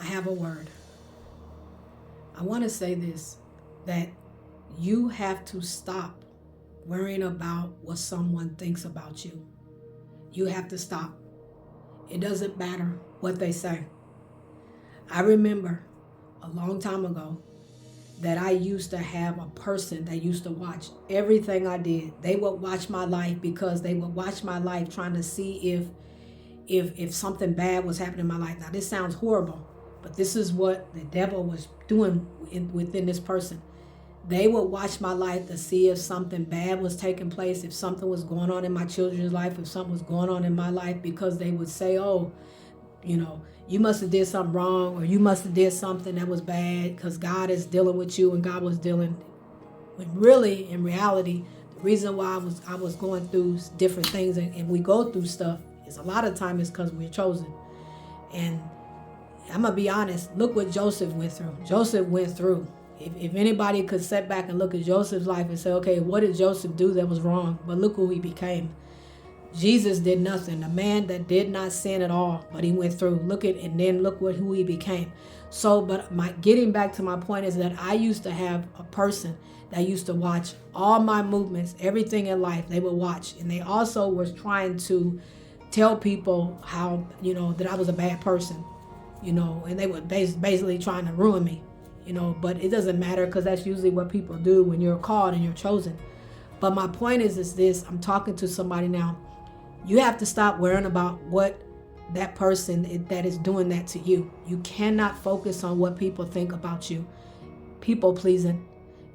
I have a word. I want to say this, that you have to stop worrying about what someone thinks about you. You have to stop. It doesn't matter what they say. I remember a long time ago that I used to have a person that used to watch everything I did. They would watch my life because they would watch my life trying to see if something bad was happening in my life. Now this sounds horrible, but this is what the devil was doing within this person. They would watch my life to see if something bad was taking place, if something was going on in my children's life, if something was going on in my life, because they would say, oh, you must have did something wrong, or you must have did something that was bad because God is dealing with you and God was dealing. When really, in reality, the reason why I was going through different things and we go through stuff is a lot of time is because we're chosen. And I'm going to be honest, look what Joseph went through. Joseph went through. If anybody could sit back and look at Joseph's life and say, okay, what did Joseph do that was wrong? But look who he became. Jesus did nothing. A man that did not sin at all, but he went through. And then look who he became. So, but getting back to my point is that I used to have a person that used to watch all my movements, everything in life. They would watch, and they also was trying to tell people how that I was a bad person, and they were basically trying to ruin me. But it doesn't matter because that's usually what people do when you're called and you're chosen. But my point is this, I'm talking to somebody now. You have to stop worrying about what that person that is doing that to you. You cannot focus on what people think about you. People pleasing,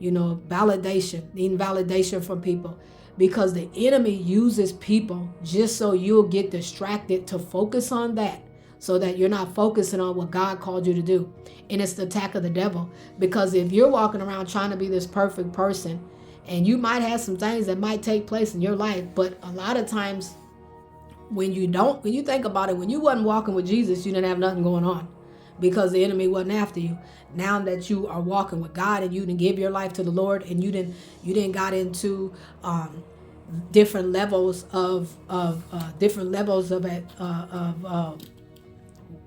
validation, needing validation from people. Because the enemy uses people just so you'll get distracted to focus on that, so that you're not focusing on what God called you to do. And it's the attack of the devil. Because if you're walking around trying to be this perfect person, and you might have some things that might take place in your life, but a lot of times when you think about it, when you wasn't walking with Jesus, you didn't have nothing going on because the enemy wasn't after you. Now that you are walking with God and you didn't give your life to the Lord, and you didn't got into different levels of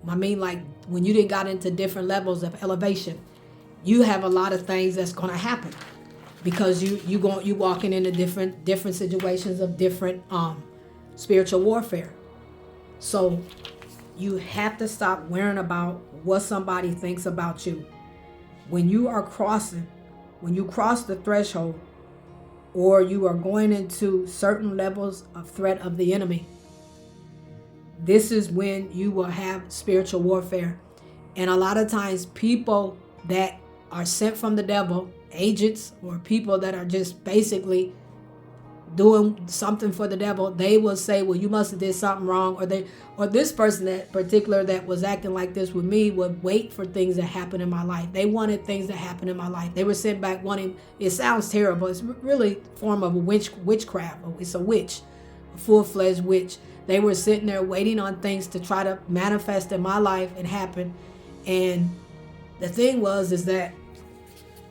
like when you didn't got into different levels of elevation, you have a lot of things that's going to happen because you walking into different situations of different spiritual warfare. So you have to stop worrying about what somebody thinks about you. When you cross the threshold, or you are going into certain levels of threat of the enemy, this is when you will have spiritual warfare. And a lot of times people that are sent from the devil, agents, or people that are just basically doing something for the devil, they will say, well, you must have did something wrong, or this person that particular that was acting like this with me would wait for things that happen in my life. They wanted things that happen in my life. They were sent back wanting, it sounds terrible, it's really a form of a witchcraft. It's a witch, a full-fledged witch. They were sitting there waiting on things to try to manifest in my life and happen. And the thing is that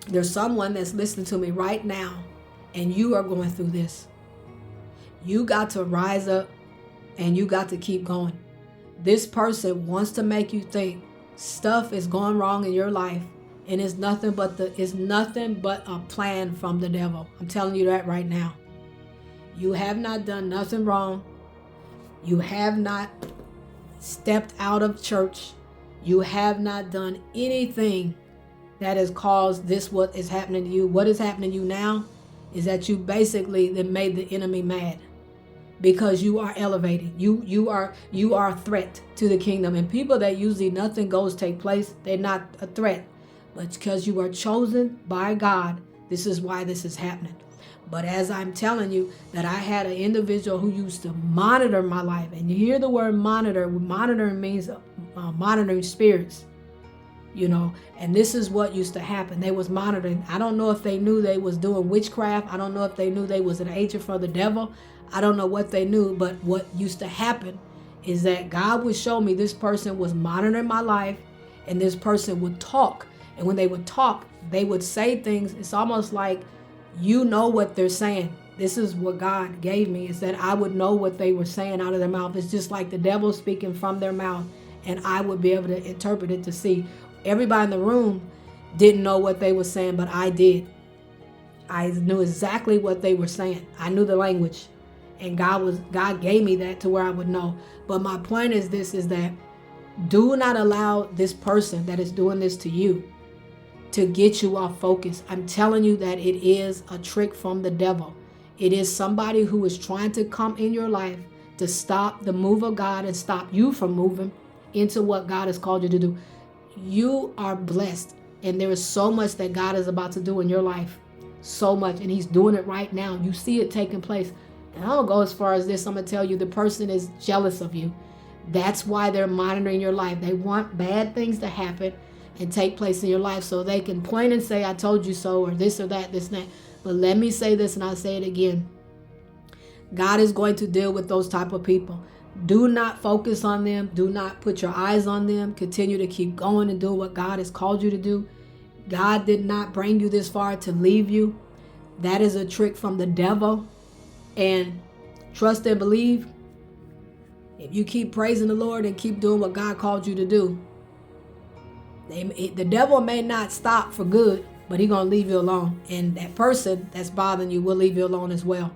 there's someone that's listening to me right now, and you are going through this. You got to rise up and you got to keep going. This person wants to make you think stuff is going wrong in your life, and it's nothing but a plan from the devil. I'm telling you that right now. You have not done nothing wrong. You have not stepped out of church. You have not done anything that has caused this, what is happening to you. What is happening to you now is that you basically then made the enemy mad, because you are elevating. You are a threat to the kingdom. And people that usually nothing goes take place, they're not a threat. But because you are chosen by God, this is why this is happening. But as I'm telling you, that I had an individual who used to monitor my life. And you hear the word monitor. Monitoring means monitoring spirits. And this is what used to happen. They was monitoring. I don't know if they knew they was doing witchcraft. I don't know if they knew they was an agent for the devil. I don't know what they knew, but what used to happen is that God would show me this person was monitoring my life, and this person would talk. And when they would talk, they would say things. It's almost like what they're saying. This is what God gave me, is that I would know what they were saying out of their mouth. It's just like the devil speaking from their mouth. and I would be able to interpret it to see. Everybody in the room didn't know what they were saying, but I did. I knew exactly what they were saying. I knew the language, and God gave me that to where I would know. But my point is this, is that do not allow this person that is doing this to you to get you off focus. I'm telling you that it is a trick from the devil. It is somebody who is trying to come in your life to stop the move of God and stop you from moving into what God has called you to do. You are blessed, and there is so much that God is about to do in your life. So much, and he's doing it right now. You see it taking place. And I don't go as far as this. I'm going to tell you, the person is jealous of you. That's why they're monitoring your life. They want bad things to happen and take place in your life so they can point and say, I told you so, or this or that, this and that. But let me say this, and I'll say it again. God is going to deal with those type of people. Do not focus on them. Do not put your eyes on them. Continue to keep going and doing what God has called you to do. God did not bring you this far to leave you. That is a trick from the devil. And trust and believe. If you keep praising the Lord and keep doing what God called you to do, the devil may not stop for good, but he's going to leave you alone. And that person that's bothering you will leave you alone as well.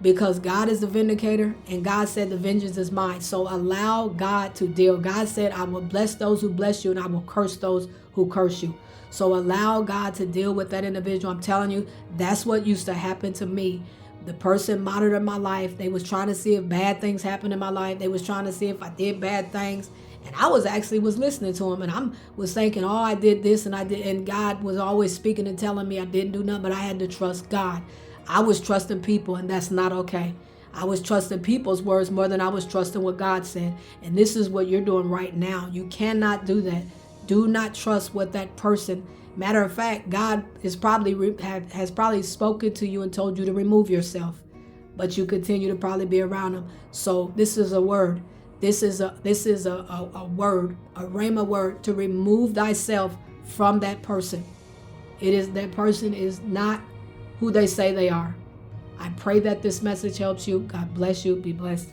Because God is the vindicator, and God said the vengeance is mine. So allow God to deal. God said, I will bless those who bless you, and I will curse those who curse you. So allow God to deal with that individual. I'm telling you, that's what used to happen to me. The person monitored my life. They was trying to see if bad things happened in my life. They was trying to see if I did bad things. And I was listening to him, and I was thinking, oh, I did this and I did. And God was always speaking and telling me I didn't do nothing, but I had to trust God. I was trusting people, and that's not okay. I was trusting people's words more than I was trusting what God said. And this is what you're doing right now. You cannot do that. Do not trust what that person. Matter of fact, God is has probably spoken to you and told you to remove yourself, but you continue to probably be around him. So this is a word. This is a word, a rhema word, to remove thyself from that person. That person is not who they say they are. I pray that this message helps you. God bless you. Be blessed.